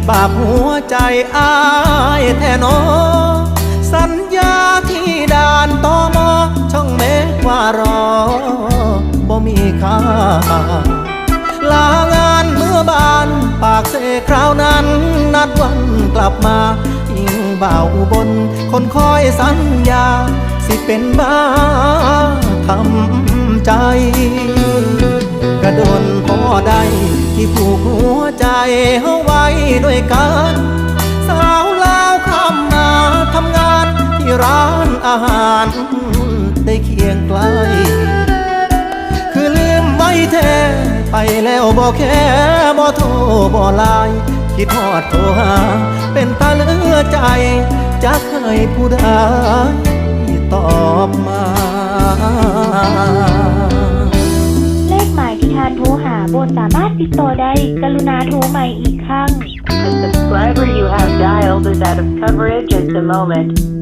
บาปหัวใจอ้ายแท้หนอสัญญาที่ด่านตมช่องเมฆว่ารอบ่มีค่าลางานเมื่อบานปากเสคราวนั้นนัดวันกลับมาอิงบ่าวอุบลคนคอยสัญญาสิเป็นบ้าทำใจกระโดนพอได้ที่ผูกหัวใจเฮาไว้ด้วยกันสาวลาวข้ามมาทำงานที่ร้านอาหารได้เคียงไกลคือลืมไว้แท้ไปแล้วบ่แค่บ่โทรบ่ไลน์คิดฮอดโทรหาเป็นตาเหลือใจจะเคยผู้ใดตอบมาเลขหมายที่ท่านโทรหาบนสามารถติดต่อได้กรุณาโทรใหม่อีกครั้ง The subscriber you have dialed is out of coverage at the moment.